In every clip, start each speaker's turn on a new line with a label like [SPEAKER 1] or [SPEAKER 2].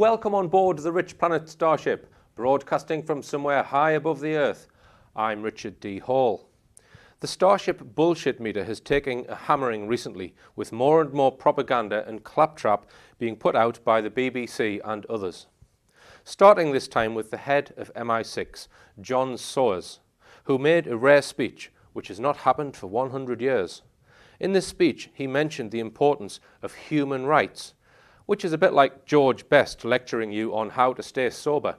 [SPEAKER 1] Welcome on board the Rich Planet Starship, broadcasting from somewhere high above the Earth. I'm Richard D. Hall. The Starship bullshit meter has taken a hammering recently, with more and more propaganda and claptrap being put out by the BBC and others. Starting this time with the head of MI6, John Soares, who made a rare speech, which has not happened for 100 years. In this speech, he mentioned the importance of human rights, which is a bit like George Best lecturing you on how to stay sober.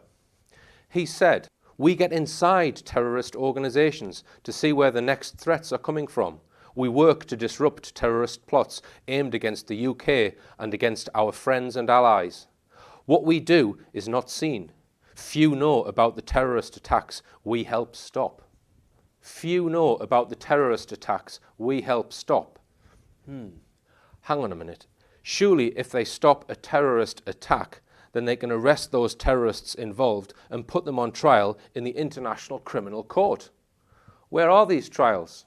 [SPEAKER 1] He said, "We get inside terrorist organizations to see where the next threats are coming from. We work to disrupt terrorist plots aimed against the UK and against our friends and allies. What we do is not seen. Few know about the terrorist attacks we help stop." Few know about the terrorist attacks we help stop. Hang on a minute. Surely if they stop a terrorist attack, then they can arrest those terrorists involved and put them on trial in the International Criminal Court. Where are these trials?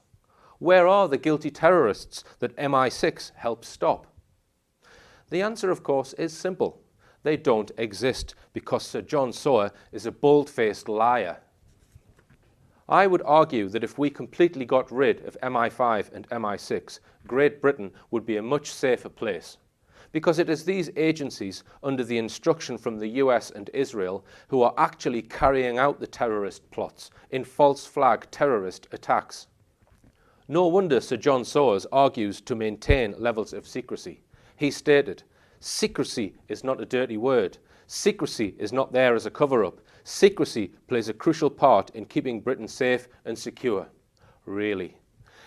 [SPEAKER 1] Where are the guilty terrorists that MI6 helped stop? The answer, of course, is simple. They don't exist because Sir John Soares is a bold-faced liar. I would argue that if we completely got rid of MI5 and MI6, Great Britain would be a much safer place. Because it is these agencies, under the instruction from the US and Israel, who are actually carrying out the terrorist plots in false flag terrorist attacks. No wonder Sir John Soares argues to maintain levels of secrecy. He stated, "Secrecy is not a dirty word. Secrecy is not there as a cover-up. Secrecy plays a crucial part in keeping Britain safe and secure." Really?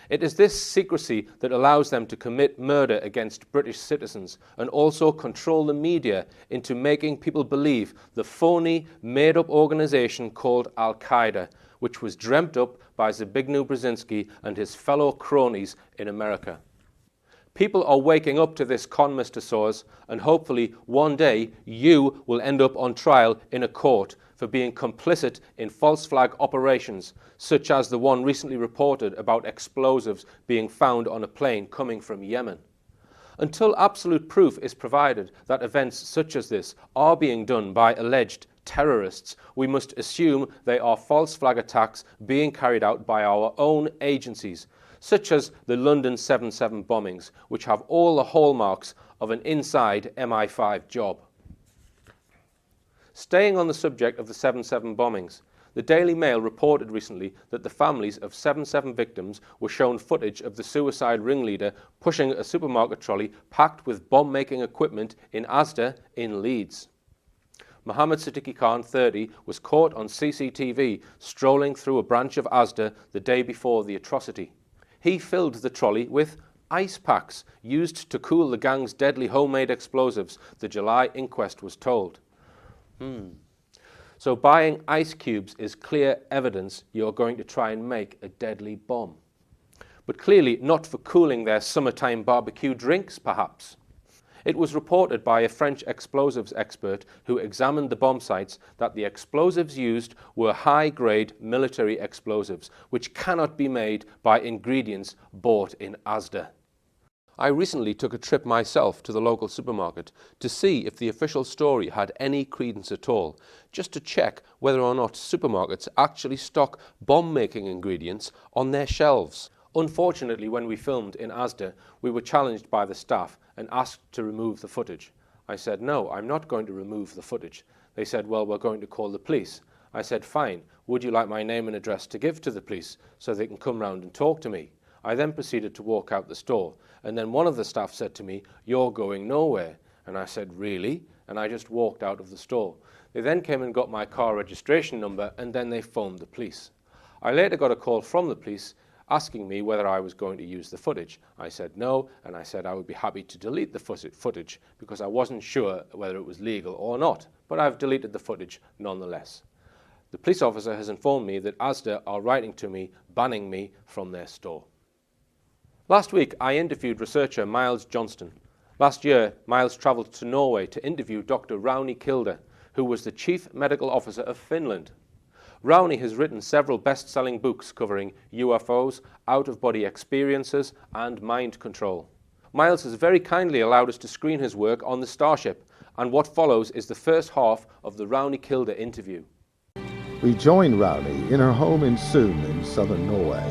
[SPEAKER 1] It is this secrecy that allows them to commit murder against British citizens and also control the media into making people believe the phony, made-up organisation called Al-Qaeda, which was dreamt up by Zbigniew Brzezinski and his fellow cronies in America. People are waking up to this con, Mr. Soares, and hopefully one day you will end up on trial in a court for being complicit in false flag operations, such as the one recently reported about explosives being found on a plane coming from Yemen. Until absolute proof is provided that events such as this are being done by alleged terrorists, we must assume they are false flag attacks being carried out by our own agencies, such as the London 7/7 bombings, which have all the hallmarks of an inside MI5 job. Staying on the subject of the 7/7 bombings, the Daily Mail reported recently that the families of 7/7 victims were shown footage of the suicide ringleader pushing a supermarket trolley packed with bomb-making equipment in Asda in Leeds. Mohammed Siddiqui Khan, 30, was caught on CCTV strolling through a branch of Asda the day before the atrocity. He filled the trolley with ice packs used to cool the gang's deadly homemade explosives, the July inquest was told. So buying ice cubes is clear evidence you're going to try and make a deadly bomb. But clearly not for cooling their summertime barbecue drinks, perhaps. It was reported by a French explosives expert who examined the bomb sites that the explosives used were high-grade military explosives, which cannot be made by ingredients bought in Asda. I recently took a trip myself to the local supermarket to see if the official story had any credence at all, just to check whether or not supermarkets actually stock bomb-making ingredients on their shelves. Unfortunately, when we filmed in Asda, we were challenged by the staff and asked to remove the footage. I said, "No, I'm not going to remove the footage." They said, "Well, we're going to call the police." I said, "Fine, would you like my name and address to give to the police so they can come round and talk to me?" I then proceeded to walk out the store, and then one of the staff said to me, "You're going nowhere." And I said, "Really?" And I just walked out of the store. They then came and got my car registration number, and then they phoned the police. I later got a call from the police asking me whether I was going to use the footage. I said no, and I said I would be happy to delete the footage because I wasn't sure whether it was legal or not, but I've deleted the footage nonetheless. The police officer has informed me that Asda are writing to me, banning me from their store. Last week, I interviewed researcher Miles Johnston. Last year, Miles travelled to Norway to interview Dr. Rauni Kilde, who was the Chief Medical Officer of Finland. Rauni has written several best-selling books covering UFOs, out-of-body experiences, and mind control. Miles has very kindly allowed us to screen his work on the Starship, and what follows is the first half of the Rauni Kilde interview.
[SPEAKER 2] We join Rauni in her home in Sund in southern Norway.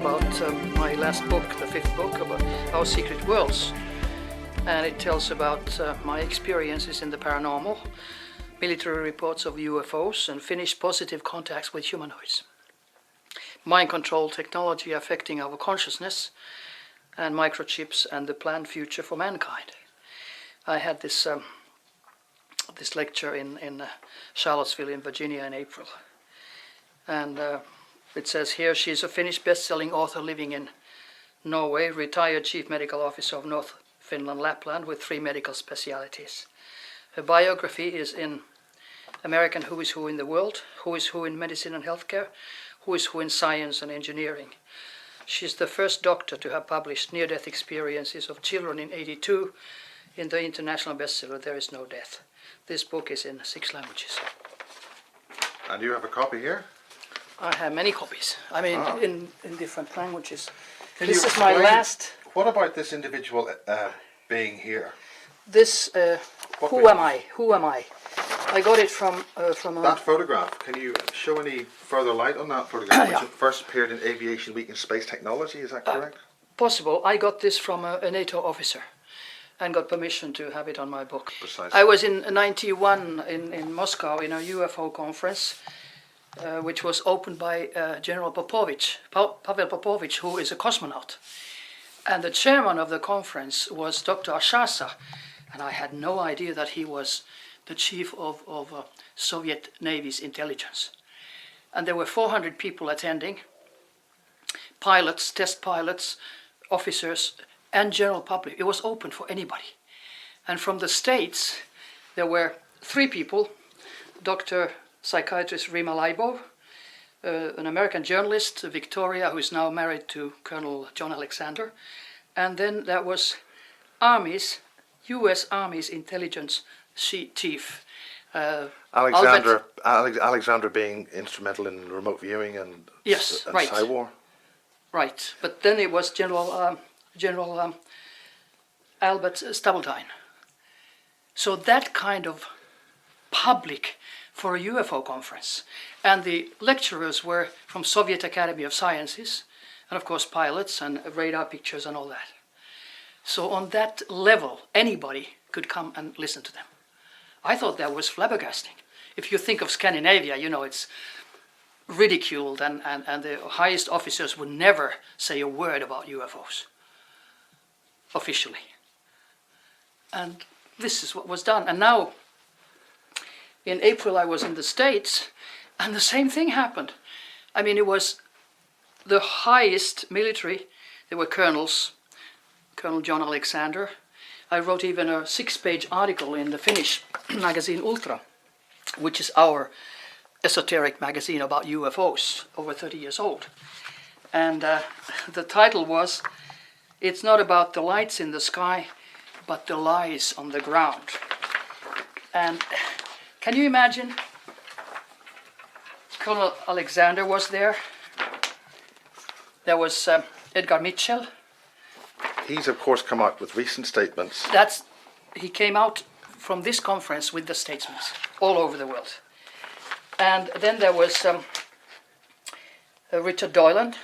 [SPEAKER 3] About my last book, the fifth book, about Our Secret Worlds. And it tells about my experiences in the paranormal, military reports of UFOs, and Finnish positive contacts with humanoids. Mind control technology affecting our consciousness, and microchips and the planned future for mankind. I had this lecture in Charlottesville in Virginia in April. And it says here, she's a Finnish best-selling author living in Norway, retired Chief Medical Officer of North Finland, Lapland, with 3 medical specialities. Her biography is in American Who is Who in the World, Who is Who in Medicine and Healthcare, Who is Who in Science and Engineering. She's the first doctor to have published near-death experiences of children in '82 in the international bestseller There Is No Death. This book is in 6 languages.
[SPEAKER 4] And you have a copy here?
[SPEAKER 3] I have many copies. I mean, in different languages.
[SPEAKER 4] Can
[SPEAKER 3] This
[SPEAKER 4] you
[SPEAKER 3] is my
[SPEAKER 4] explain
[SPEAKER 3] last.
[SPEAKER 4] What about this individual being here?
[SPEAKER 3] This. Who am I? Who am I? I got it from
[SPEAKER 4] That photograph, can you show any further light on that photograph,
[SPEAKER 3] Yeah.
[SPEAKER 4] which first appeared in Aviation Week in Space Technology, is that correct?
[SPEAKER 3] Possible. I got this from a NATO officer and got permission to have it on my book.
[SPEAKER 4] Precisely.
[SPEAKER 3] I was in '91 in Moscow in a UFO conference, which was opened by General Popovich, Pavel Popovich, who is a cosmonaut. And the chairman of the conference was Dr. Ashasa, and I had no idea that he was the chief of Soviet Navy's intelligence. And there were 400 people attending, pilots, test pilots, officers, and general public. It was open for anybody. And from the States, there were 3 people, Dr. Psychiatrist Rima Leibov, an American journalist, Victoria, who is now married to Colonel John Alexander, and then there was U.S. Army's intelligence chief.
[SPEAKER 4] Alexander being instrumental in remote viewing and,
[SPEAKER 3] Yes,
[SPEAKER 4] and
[SPEAKER 3] right.
[SPEAKER 4] Psywar.
[SPEAKER 3] Right, but then it was General Albert Stubbletine. So that kind of public for a UFO conference. And the lecturers were from Soviet Academy of Sciences, and of course pilots and radar pictures and all that. So on that level, anybody could come and listen to them. I thought that was flabbergasting. If you think of Scandinavia, you know, it's ridiculed and the highest officers would never say a word about UFOs, officially. And this is what was done. And now, in April, I was in the States, and the same thing happened. I mean, it was the highest military. There were colonels, Colonel John Alexander. I wrote even a 6-page article in the Finnish magazine Ultra, which is our esoteric magazine about UFOs, over 30 years old. And the title was, "It's not about the lights in the sky, but the lies on the ground." And can you imagine? Colonel Alexander was there. There was Edgar Mitchell.
[SPEAKER 4] He's of course come out with recent statements.
[SPEAKER 3] He came out from this conference with the statesmen all over the world. And then there was Richard Doyland,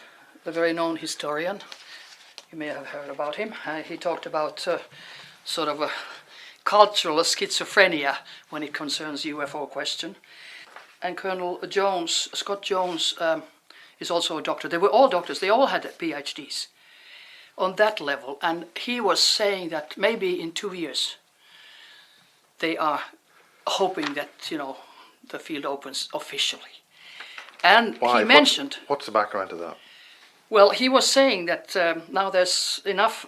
[SPEAKER 3] a very known historian. You may have heard about him. He talked about sort of a cultural schizophrenia when it concerns UFO question. And Colonel Jones, Scott Jones, is also a doctor. They were all doctors. They all had PhDs on that level. And he was saying that maybe in 2 years they are hoping that, you know, the field opens officially. And
[SPEAKER 4] Why?
[SPEAKER 3] he mentioned...
[SPEAKER 4] What's the background to that?
[SPEAKER 3] Well, he was saying that now there's enough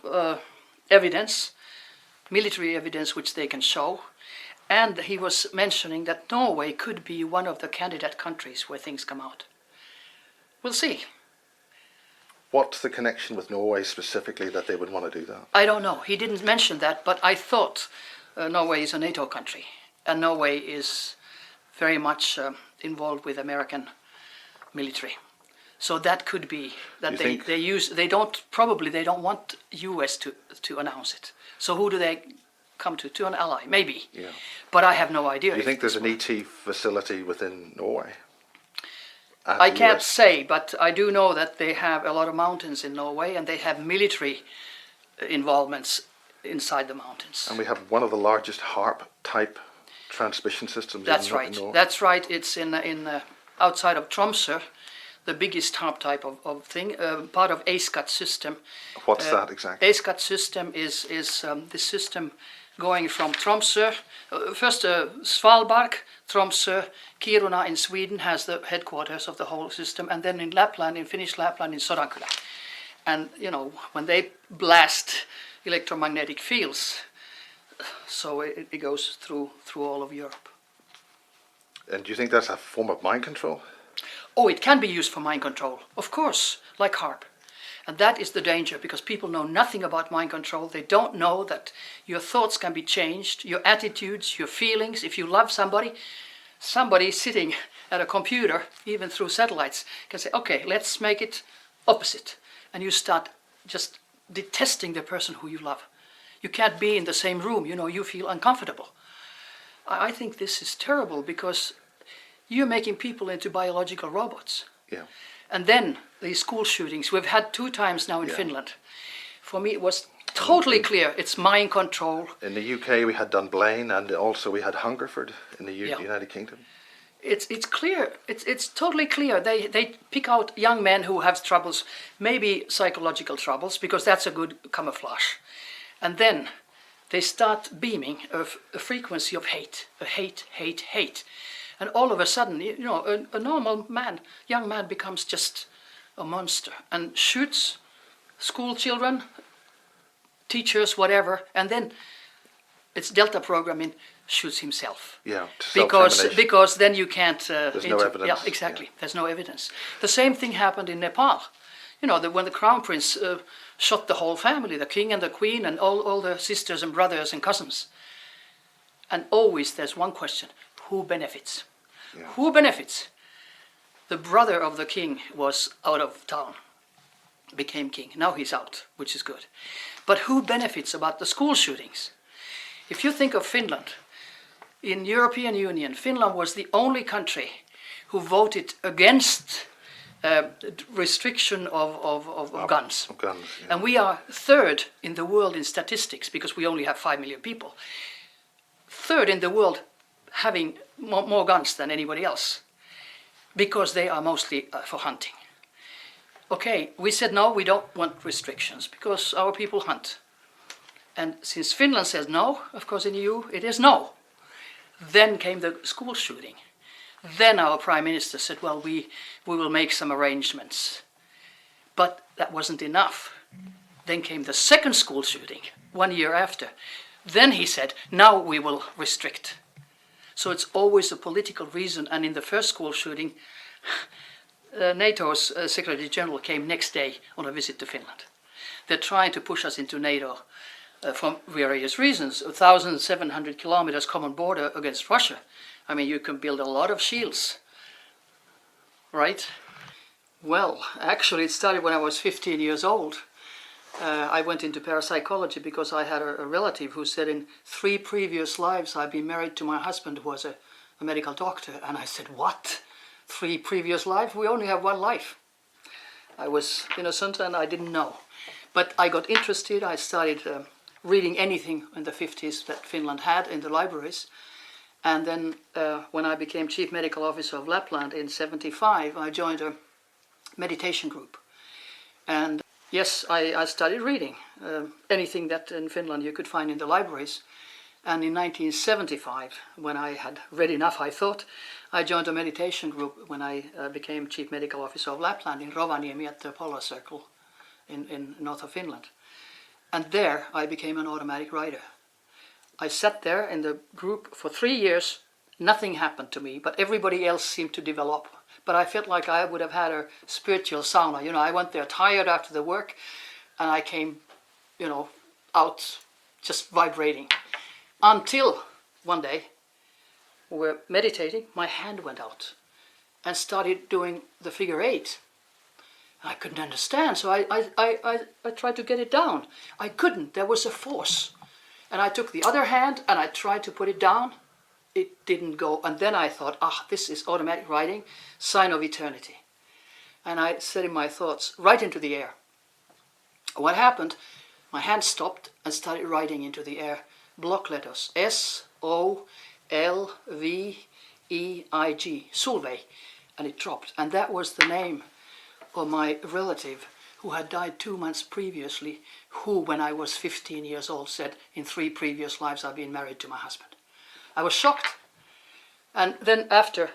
[SPEAKER 3] evidence, military evidence, which they can show. And he was mentioning that Norway could be one of the candidate countries where things come out. We'll see.
[SPEAKER 4] What's the connection with Norway specifically that they would want to do that?
[SPEAKER 3] I don't know. He didn't mention that, but I thought Norway is a NATO country. And Norway is very much involved with American military. So that could be that they don't want US to announce it. So who do they come to an ally, maybe.
[SPEAKER 4] Yeah.
[SPEAKER 3] But I have no idea.
[SPEAKER 4] Do you
[SPEAKER 3] if
[SPEAKER 4] think there's an
[SPEAKER 3] this
[SPEAKER 4] ET facility within Norway? At
[SPEAKER 3] I
[SPEAKER 4] the
[SPEAKER 3] can't
[SPEAKER 4] US?
[SPEAKER 3] say, but I do know that they have a lot of mountains in Norway, and they have military involvements inside the mountains.
[SPEAKER 4] And we have one of the largest HARP type transmission systems
[SPEAKER 3] That's
[SPEAKER 4] in
[SPEAKER 3] right.
[SPEAKER 4] Norway.
[SPEAKER 3] That's right. It's in outside of Tromsø, the biggest HARP type of thing, part of ASCAT system.
[SPEAKER 4] What's that exactly?
[SPEAKER 3] ASCAT system is the system going from Tromsø, first Svalbard, Tromsø, Kiruna in Sweden has the headquarters of the whole system, and then in Lapland, in Finnish Lapland, in Sodankylä. And you know, when they blast electromagnetic fields, so it goes through all of Europe.
[SPEAKER 4] And do you think that's a form of mind control?
[SPEAKER 3] Oh, it can be used for mind control, of course, like HARP. And that is the danger, because people know nothing about mind control. They don't know that your thoughts can be changed, your attitudes, your feelings. If you love somebody sitting at a computer, even through satellites, can say, okay, let's make it opposite. And you start just detesting the person who you love. You can't be in the same room, you know, you feel uncomfortable. I think this is terrible, because you're making people into biological robots.
[SPEAKER 4] Yeah.
[SPEAKER 3] And then these school shootings, we've had 2 times now in
[SPEAKER 4] Yeah.
[SPEAKER 3] Finland. For me, it was totally clear. It's mind control.
[SPEAKER 4] In the UK, we had Dunblane, and also we had Hungerford in the
[SPEAKER 3] Yeah.
[SPEAKER 4] United Kingdom.
[SPEAKER 3] It's clear. It's totally clear. They pick out young men who have troubles, maybe psychological troubles, because that's a good camouflage. And then they start beaming a frequency of hate, hate. And all of a sudden, you know, a normal man, young man, becomes just a monster and shoots school children, teachers, whatever, and then it's Delta programming, shoots himself.
[SPEAKER 4] Yeah, self-termination.
[SPEAKER 3] Because then you can't.
[SPEAKER 4] There's no evidence.
[SPEAKER 3] Yeah, exactly.
[SPEAKER 4] Yeah.
[SPEAKER 3] There's no evidence. The same thing happened in Nepal. You know, when the crown prince shot the whole family, the king and the queen, and all the sisters and brothers and cousins. And always there's one question: who benefits?
[SPEAKER 4] Yeah.
[SPEAKER 3] Who benefits? The brother of the king was out of town, became king. Now he's out, which is good. But who benefits about the school shootings? If you think of Finland, in European Union, Finland was the only country who voted against restriction of guns.
[SPEAKER 4] Of guns, yeah.
[SPEAKER 3] And we are 3rd in the world in statistics, because we only have 5 million people. 3rd in the world having more guns than anybody else, because they are mostly for hunting. Okay, we said no, we don't want restrictions, because our people hunt. And since Finland says no, of course in EU it is no. Then came the school shooting. Then our Prime Minister said, well, we will make some arrangements. But that wasn't enough. Then came the second school shooting, 1 year after. Then he said, now we will restrict. So it's always a political reason. And in the first school shooting, NATO's Secretary General came next day on a visit to Finland. They're trying to push us into NATO for various reasons. 1,700 kilometers common border against Russia. I mean, you can build a lot of shields, right? Well, actually it started when I was 15 years old. I went into parapsychology because I had a relative who said in 3 previous lives I've been married to my husband who was a medical doctor. And I said, what? 3 previous lives? We only have 1 life. I was innocent and I didn't know. But I got interested. I started reading anything in the 50s that Finland had in the libraries. And then when I became Chief Medical Officer of Lapland in 1975, I joined a meditation group. And yes, I started reading anything that in Finland you could find in the libraries. And in 1975, when I had read enough, I thought, I joined a meditation group when I became Chief Medical Officer of Lapland in Rovaniemi at the Polar Circle in north of Finland. And there I became an automatic writer. I sat there in the group for 3 years. Nothing happened to me, but everybody else seemed to develop. But I felt like I would have had a spiritual sauna. You know, I went there tired after the work, and I came, you know, out just vibrating. Until one day, we were meditating, my hand went out and started doing the figure 8. I couldn't understand, so I tried to get it down. I couldn't. There was a force. And I took the other hand and I tried to put it down. It didn't go. And then I thought, this is automatic writing, sign of eternity. And I said in my thoughts, write into the air. What happened? My hand stopped and started writing into the air block letters, S-O-L-V-E-I-G, Solveig. And it dropped. And that was the name of my relative who had died 2 months previously, who, when I was 15 years old, said, in 3 previous lives I've been married to my husband. I was shocked. And then after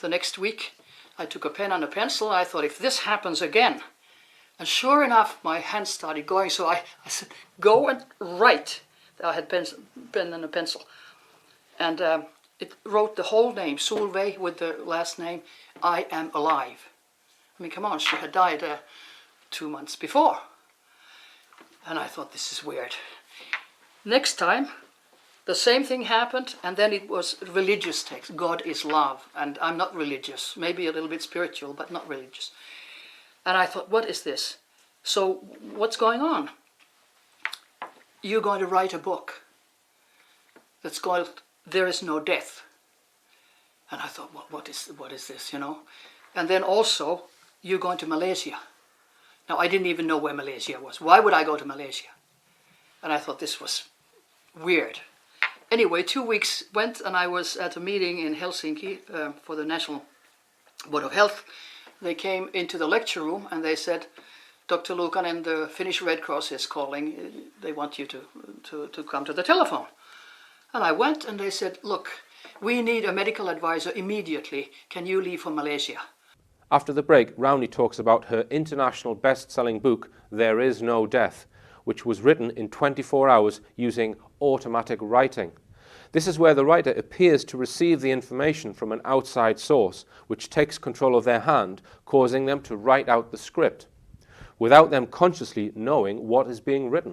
[SPEAKER 3] the next week, I took a pen and a pencil. I thought, if this happens again, and sure enough, my hand started going. So I said, go and write. I had pen and a pencil. And it wrote the whole name, Solveig, with the last name, I am alive. I mean, come on, she had died 2 months before. And I thought, this is weird. Next time, the same thing happened, and then it was religious text. God is love, and I'm not religious. Maybe a little bit spiritual, but not religious. And I thought, what is this? So what's going on? You're going to write a book that's called There Is No Death. And I thought, what is this, you know? And then also, you're going to Malaysia. Now, I didn't even know where Malaysia was. Why would I go to Malaysia? And I thought this was weird. Anyway, 2 weeks went, and I was at a meeting in Helsinki for the National Board of Health. They came into the lecture room and they said, Dr. Lukanen, the Finnish Red Cross is calling. They want you to come to the telephone. And I went and they said, look, we need a medical advisor immediately. Can you leave for Malaysia?
[SPEAKER 1] After the break, Rauni talks about her international best-selling book, There Is No Death, which was written in 24 hours using automatic writing. This is where the writer appears to receive the information from an outside source, which takes control of their hand, causing them to write out the script, without them consciously knowing what is being written.